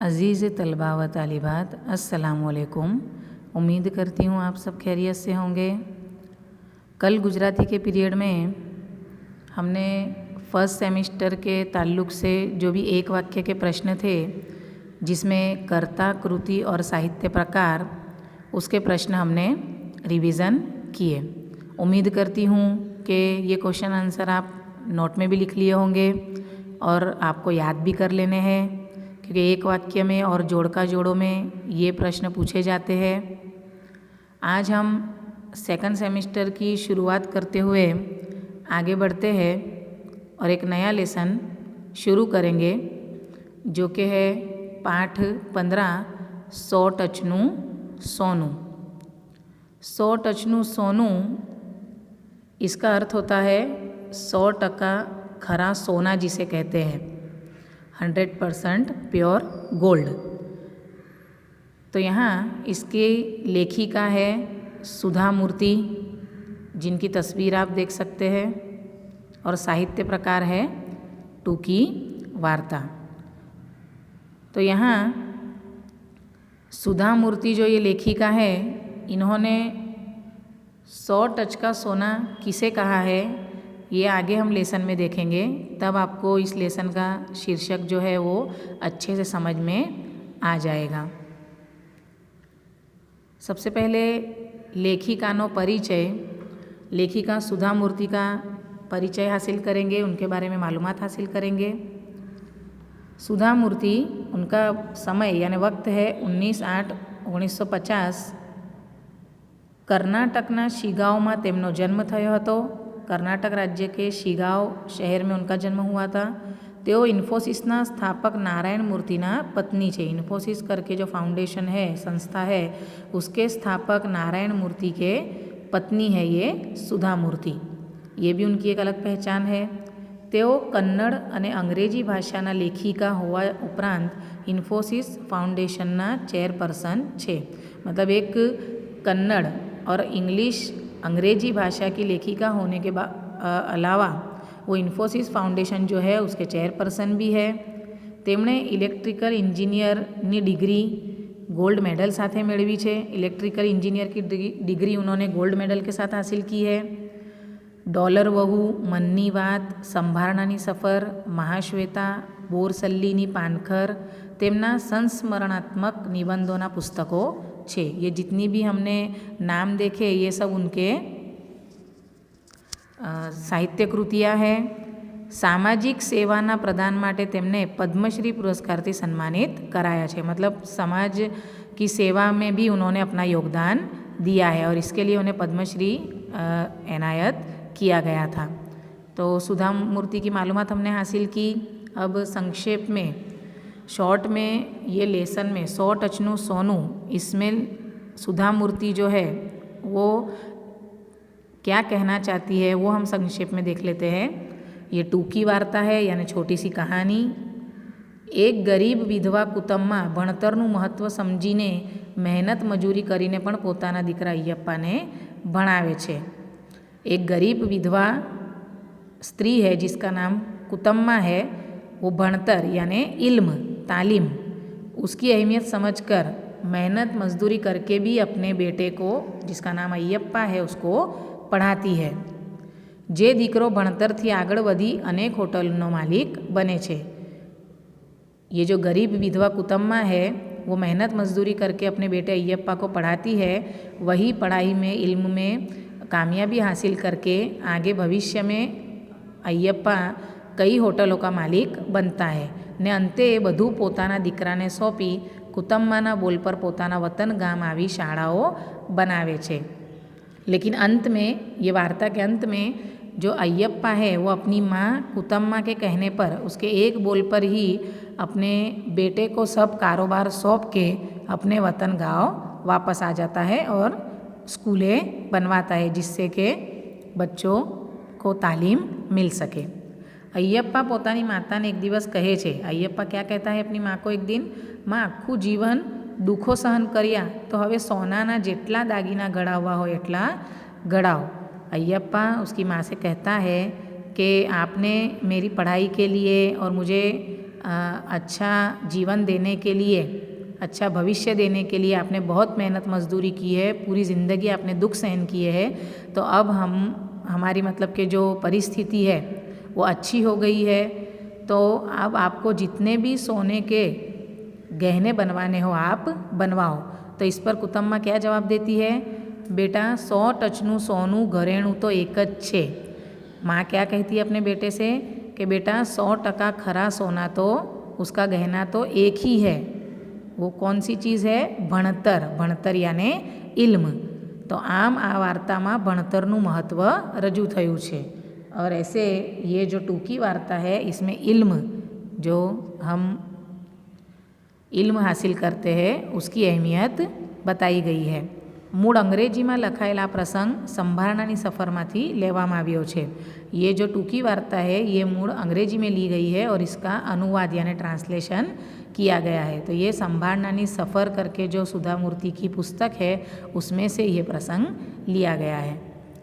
अज़ीज़ तलबा व तालिबात अस्सलामुअलैकुम। उम्मीद करती हूँ आप सब खैरियत से होंगे। कल गुजराती के पीरियड में हमने फर्स्ट सेमिस्टर के ताल्लुक़ से जो भी एक वाक्य के प्रश्न थे, जिसमें कर्ता, कृति और साहित्य प्रकार, उसके प्रश्न हमने रिवीज़न किए। उम्मीद करती हूँ कि ये क्वेश्चन आंसर आप नोट में भी लिख लिए होंगे और आपको याद भी कर लेने हैं, क्योंकि एक वाक्य में और जोड़का जोड़ों में ये प्रश्न पूछे जाते हैं। आज हम सेकंड सेमेस्टर की शुरुआत करते हुए आगे बढ़ते हैं और एक नया लेसन शुरू करेंगे, जो कि है पाठ 15 100 टचनू सोनू। 100 टचनू सोनू, इसका अर्थ होता है 100% खरा सोना जिसे कहते हैं, 100% प्योर गोल्ड। तो यहाँ इसकी लेखिका है सुधा मूर्ति, जिनकी तस्वीर आप देख सकते हैं, और साहित्य प्रकार है टूकी वार्ता। तो यहाँ सुधा मूर्ति जो ये लेखिका है, इन्होंने 100 टच का सोना किसे कहा है, ये आगे हम लेसन में देखेंगे। तब आपको इस लेसन का शीर्षक जो है वो अच्छे से समझ में आ जाएगा। सबसे पहले लेखिकानो परिचय, लेखिका सुधा मूर्ति का परिचय हासिल करेंगे, उनके बारे में मालूमात हासिल करेंगे। सुधा मूर्ति, उनका समय यानी वक्त है 19/8/1950। કર્ણાટકના શિગાંવમાં તેમનો જન્મ થયો હતો। कर्नाटक राज्य के शिगांव शहर में उनका जन्म हुआ था। तेओ इन्फोसिसना स्थापक नारायण मूर्तिना पत्नी छे। इन्फोसिस करके जो फाउंडेशन है, संस्था है, उसके स्थापक नारायण मूर्ति के पत्नी है ये सुधा मूर्ति। ये भी उनकी एक अलग पहचान है। तेओ कन्नड़ अने अंग्रेजी भाषाना लेखिका होवा उपरांत इन्फोसिस फाउंडेशनना चेयरपर्सन छे। मतलब एक कन्नड़ और इंग्लिश अंग्रेजी भाषा की लेखिका होने के अलावा वो इन्फोसिस फाउंडेशन जो है उसके चेयरपर्सन भी है। तेमणे इलेक्ट्रिकल इंजीनियरनी डिग्री गोल्ड मेडल साथे मेळवी छे। इलेक्ट्रिकल इंजीनियर की डिग्री उन्होंने गोल्ड मेडल के साथ हासिल की है। डॉलर वहू, मननी वात, संभारणानी सफ़र, महाश्वेता, बोरसल्लीनी पानखर, तेमना संस्मरणात्मक निबंधोना पुस्तकों छे। ये जितनी भी हमने नाम देखे, ये सब उनके साहित्य कृतियाँ हैं। सामाजिक सेवाना प्रदान माटे तेमने पद्मश्री पुरस्कार से सम्मानित कराया है। मतलब समाज की सेवा में भी उन्होंने अपना योगदान दिया है और इसके लिए उन्हें पद्मश्री एनायत किया गया था। तो सुधा मूर्ति की मालूमात हमने हासिल की। अब संक्षेप में, शॉर्ट में, ये लेसन में 100 टचनू सोनू, इसमें सुधा मूर्ति जो है वो क्या कहना चाहती है वो हम संक्षेप में देख लेते हैं। ये टूकी वार्ता है, यानी छोटी सी कहानी। एक गरीब विधवा कुटुंबમાં ભણતરનું મહત્ત્વ સમજીને મહેનત મજૂરી કરીને પણ પોતાના દીકરા અય્યપ્પાને ભણાવે છે। एक गरीब विधवा स्त्री है जिसका नाम कुटुंबमा है, वो भणतर यानी इल्म, तालीम, उसकी अहमियत समझकर मेहनत मजदूरी करके भी अपने बेटे को, जिसका नाम अय्यप्पा है, उसको पढ़ाती है। जे दीकरो भणतरथी आगळ वधी अनेक होटलनो मालिक बने छे। ये जो गरीब विधवा कुटुंबमा है, वो मेहनत मजदूरी करके अपने बेटे अय्यप्पा को पढ़ाती है। वही पढ़ाई में, इल्म में कामयाबी हासिल करके आगे भविष्य में अय्यप्पा कई होटलों का मालिक बनता है ने अंते બધું પોતાના દીકરાને સોંપી કુટુંબમાંના બોલ પર પોતાના વતન ગામ આવી શાળાઓ બનાવે છે। लेकिन अंत में, ये वार्ता के अंत में, जो अय्यप्पा है वो अपनी माँ कुटुंबमा के कहने पर, उसके एक बोल पर ही अपने बेटे को सब कारोबार सौंप के अपने वतन गाँव वापस आ जाता है और स्कूलें बनवाता है, जिससे कि बच्चों को तालीम मिल सके। अय्यप्पा पोतानी माताने एक दिवस कहे छे, अय्यप्पा क्या कहता है अपनी माँ को एक दिन, माँ आखू जीवन दुखों सहन कर्या तो हवे सोनाना जेटला दागीना गड़ावा हो एटला गड़ाओ। अय्यप्पा उसकी माँ से कहता है कि आपने मेरी पढ़ाई के लिए और मुझे अच्छा जीवन देने के लिए, अच्छा भविष्य देने के लिए आपने बहुत मेहनत मजदूरी की है, पूरी ज़िंदगी आपने दुख सहन किए है, तो अब हमारी मतलब कि जो परिस्थिति है वो अच्छी हो गई है, तो अब आपको जितने भी सोने के गहने बनवाने हो आप बनवाओ। तो इस पर कुतम्मा क्या जवाब देती है, बेटा 100 टचनू सोनू घरेणु तो एक ज छे। माँ क्या कहती है अपने बेटे से कि बेटा 100% खरा सोना तो उसका गहना तो एक ही है, वो कौन सी चीज़ है, भणतर। भणतर यानी इल्म। तो आम आ वार्तामां भणतरનું महत्व रजू थयुं छे। और ऐसे ये जो टूकी वार्ता है इसमें इल्म, जो हम इल्म हासिल करते हैं उसकी अहमियत बताई गई है। मूળ અંગ્રેજીમાં લખાયેલા પ્રસંગ સંભારણાની સફરમાંથી લેવામાં આવ્યો છે। ये जो टूकी वार्ता है ये मूળ अंग्रेजी में ली गई है और इसका अनुवाद यानी ट्रांसलेशन किया गया है। तो ये संभारणानी सफ़र करके जो सुधा मूर्ति की पुस्तक है उसमें से ये प्रसंग लिया गया है।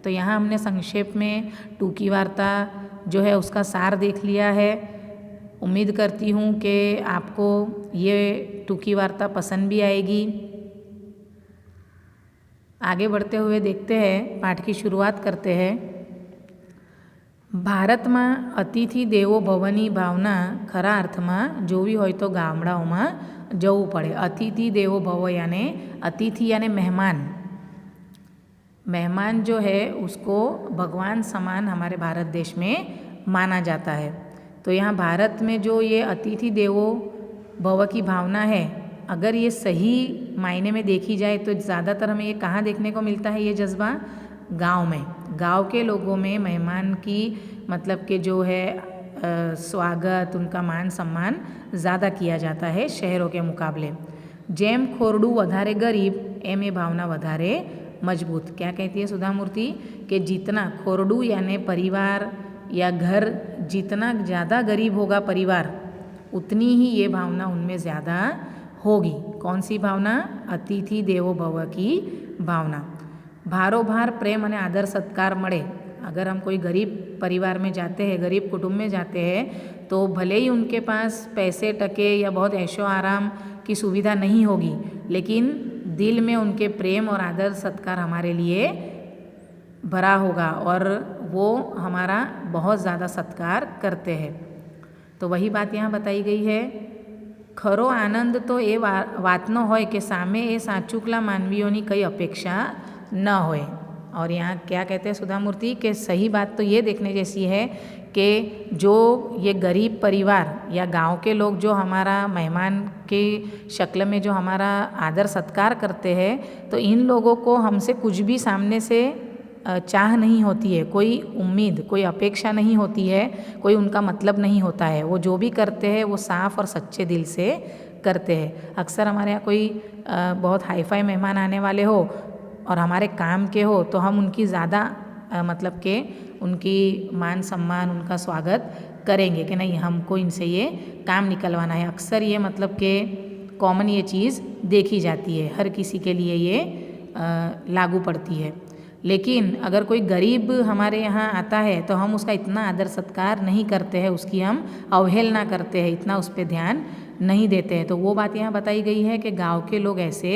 तो यहाँ हमने संक्षेप में टूकी वार्ता जो है उसका सार देख लिया है। उम्मीद करती हूँ कि आपको ये टूकी वार्ता पसंद भी आएगी। आगे बढ़ते हुए देखते हैं, पाठ की शुरुआत करते हैं। भारत में अतिथि देवो भवनी भावना खरा अर्थ में जोवी होय तो गामडाओं में जवू पड़े। अतिथि देवो भव यानी अतिथि यानी मेहमान। मेहमान जो है उसको भगवान समान हमारे भारत देश में माना जाता है। तो यहाँ भारत में जो ये अतिथि देवो भव की भावना है, अगर ये सही मायने में देखी जाए तो ज़्यादातर हमें ये कहाँ देखने को मिलता है, ये जज्बा गांव में। गांव के लोगों में मेहमान की मतलब कि जो है स्वागत, उनका मान सम्मान ज़्यादा किया जाता है शहरों के मुकाबले। जेम खोरडू वधारे गरीब एम ए भावना वधारे मजबूत। क्या कहती है सुधा मूर्ति कि जितना खोरडू यानी परिवार या घर, जितना ज़्यादा गरीब होगा परिवार उतनी ही ये भावना उनमें ज़्यादा होगी। कौन सी भावना, अतिथि देवो भव की भावना। भारो भार प्रेम और आदर सत्कार मळे। अगर हम कोई गरीब परिवार में जाते हैं, गरीब कुटुंब में जाते हैं, तो भले ही उनके पास पैसे टके या बहुत ऐशो आराम की सुविधा नहीं होगी, लेकिन दिल में उनके प्रेम और आदर सत्कार हमारे लिए भरा होगा और वो हमारा बहुत ज़्यादा सत्कार करते हैं। तो वही बात यहाँ बताई गई है। खरो आनंद तो ये वातनो होय कि सामे ए साचुकला मानवीओनी कई अपेक्षा न होय। और यहाँ क्या कहते हैं सुधा मूर्ति कि सही बात तो ये देखने जैसी है कि जो ये गरीब परिवार या गांव के लोग जो हमारा मेहमान के शक्ल में जो हमारा आदर सत्कार करते हैं, तो इन लोगों को हमसे कुछ भी सामने से चाह नहीं होती है, कोई उम्मीद, कोई अपेक्षा नहीं होती है, कोई उनका मतलब नहीं होता है। वो जो भी करते हैं वो साफ़ और सच्चे दिल से करते हैं। अक्सर हमारे यहाँ कोई बहुत हाई फाई मेहमान आने वाले हो और हमारे काम के हो, तो हम उनकी ज़्यादा मतलब के उनकी मान सम्मान, उनका स्वागत करेंगे कि नहीं, हमको इनसे ये काम निकलवाना है। अक्सर ये मतलब के कॉमन ये चीज़ देखी जाती है, हर किसी के लिए ये लागू पड़ती है। लेकिन अगर कोई गरीब हमारे यहाँ आता है तो हम उसका इतना आदर सत्कार नहीं करते हैं, उसकी हम अवहेलना करते हैं, इतना उस पर ध्यान नहीं देते हैं। तो वो बात यहाँ बताई गई है कि गांव के लोग ऐसे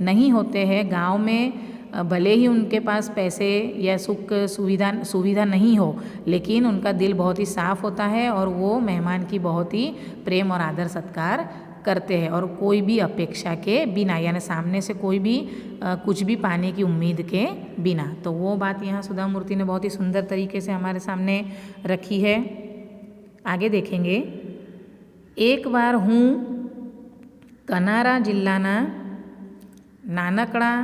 नहीं होते हैं। गांव में भले ही उनके पास पैसे या सुख सुविधा नहीं हो, लेकिन उनका दिल बहुत ही साफ़ होता है और वो मेहमान की बहुत ही प्रेम और आदर सत्कार करते हैं, और कोई भी अपेक्षा के बिना, यानी सामने से कोई भी कुछ भी पाने की उम्मीद के बिना। तो वो बात यहाँ सुधा मूर्ति ने बहुत ही सुंदर तरीके से हमारे सामने रखी है। आगे देखेंगे। एक बार हूँ कनारा जिल्लाना नानकड़ा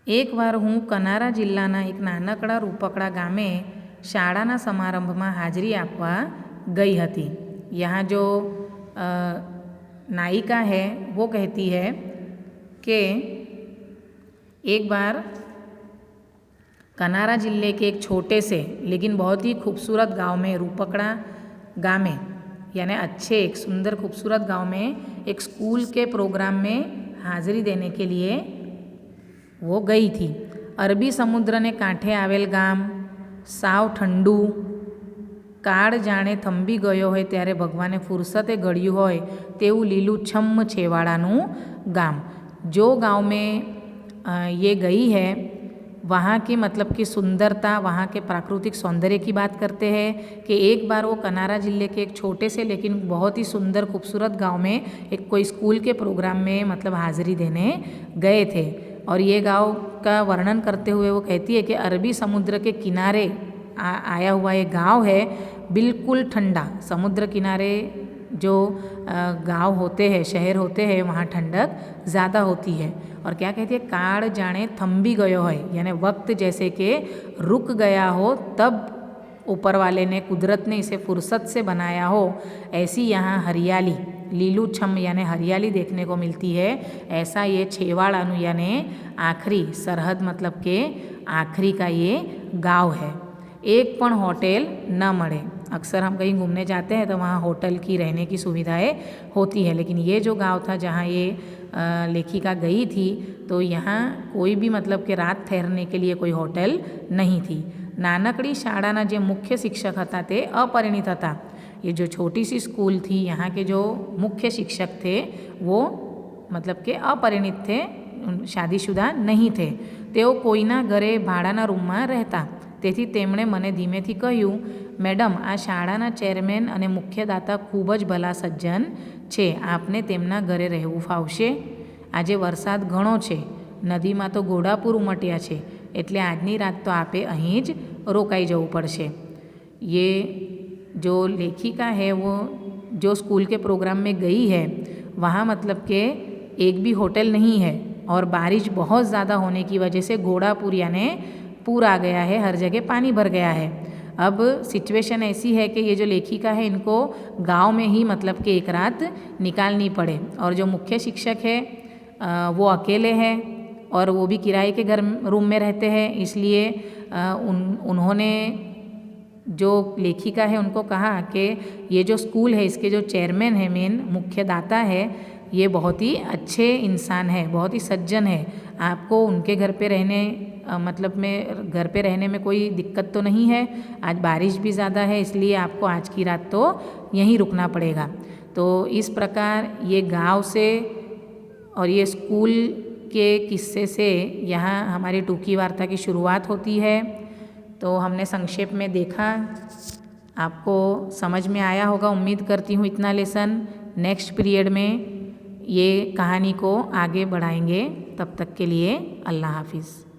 एक વાર હું કનારા જિલ્લાના એક નાનકડા રૂપકડા ગામે શાળાના સમારંભમાં હાજરી આપવા ગઈ હતી। यहाँ जो नायिका है वो कहती है कि एक बार कनारा ज़िले के एक छोटे से लेकिन बहुत ही खूबसूरत गांव में, रूपकड़ा गांव में यानी अच्छे एक सुंदर खूबसूरत गांव में एक स्कूल के प्रोग्राम में हाज़िरी देने के लिए वो गई थी। અરબી સમુદ્રને કાંઠે આવેલ ગામ, સાવ ઠંડુ, કાળ જાણે થંભી ગયો હોય ત્યારે ભગવાને ફુરસતે ઘડ્યું હોય તેવું લીલુંછમ છેવાડાનું गांव। जो गांव में ये गई है वहाँ की मतलब की सुंदरता, वहाँ के प्राकृतिक सौंदर्य की बात करते हैं कि एक बार वो कनारा ज़िले के एक छोटे से लेकिन बहुत ही सुंदर खूबसूरत गांव में एक कोई स्कूल के प्रोग्राम में मतलब हाज़िरी देने गए थे। और ये गांव का वर्णन करते हुए वो कहती है कि अरबी समुद्र के किनारे आया हुआ ये गांव है, बिल्कुल ठंडा। समुद्र किनारे जो गांव होते हैं, शहर होते हैं, वहाँ ठंडक ज़्यादा होती है। और क्या कहती है, काળ जाने थंभी गयो है, यानी वक्त जैसे कि रुक गया हो, तब ऊपर वाले ने, कुदरत ने इसे फुर्सत से बनाया हो, ऐसी यहाँ हरियाली, लीलूछम यानी हरियाली देखने को मिलती है। ऐसा ये छेवाड़ानु यानी आखिरी सरहद मतलब के आखिरी का ये गांव है। एक पण होटल न मळे। अक्सर हम कहीं घूमने जाते हैं तो वहाँ होटल की रहने की सुविधाएं होती है, लेकिन ये जो गांव था जहाँ ये लेखिका गई थी तो यहाँ कोई भी मतलब कि रात ठहरने के लिए कोई होटल नहीं थी। नानकड़ी शाळाना जे मुख्य शिक्षक हता ते अपरिणित हता। ये जो छोटी सी स्कूल थी, यहाँ के जो मुख्य शिक्षक थे वो मतलब के अपरिणित थे, शादीशुदा नहीं थे। तेओ कोईना घरे भाड़ाना रूमમાં રહેતા। તેથી તેમણે મને ધીમેથી કહ્યું, મેડમ આ શાળાના ચેરમેન અને મુખ્યદાતા ખૂબ જ ભલા સજ્જન છે, આપને તેમના ઘરે રહેવું ફાવશે? આજે વરસાદ ઘણો છે, નદીમાં તો ઘોડાપૂર ઉમટ્યા છે, એટલે આજની રાત તો આપે અહીં જ રોકાઈ જવું પડશે। ये जो लेखिका है वो जो स्कूल के प्रोग्राम में गई है वहाँ मतलब के एक भी होटल नहीं है और बारिश बहुत ज़्यादा होने की वजह से घोड़ापुर यानी पूर आ गया है, हर जगह पानी भर गया है। अब सिचुएशन ऐसी है कि ये जो लेखिका है इनको गांव में ही मतलब कि एक रात निकालनी पड़े। और जो मुख्य शिक्षक है वो अकेले हैं और वो भी किराए के घर रूम में रहते हैं, इसलिए उन्होंने जो लेखिका है उनको कहा कि ये जो स्कूल है इसके जो चेयरमैन है, मेन मुख्य दाता है, ये बहुत ही अच्छे इंसान है, बहुत ही सज्जन है। आपको उनके घर पे रहने मतलब में घर पे रहने में कोई दिक्कत तो नहीं है। आज बारिश भी ज़्यादा है, इसलिए आपको आज की रात तो यहीं रुकना पड़ेगा। तो इस प्रकार ये गांव से और ये स्कूल के किस्से से यहाँ हमारी टूकी वार्ता की शुरुआत होती है। तो हमने संक्षेप में देखा, आपको समझ में आया होगा उम्मीद करती हूँ इतना लेसन। नेक्स्ट पीरियड में ये कहानी को आगे बढ़ाएंगे। तब तक के लिए अल्लाह हाफिज़।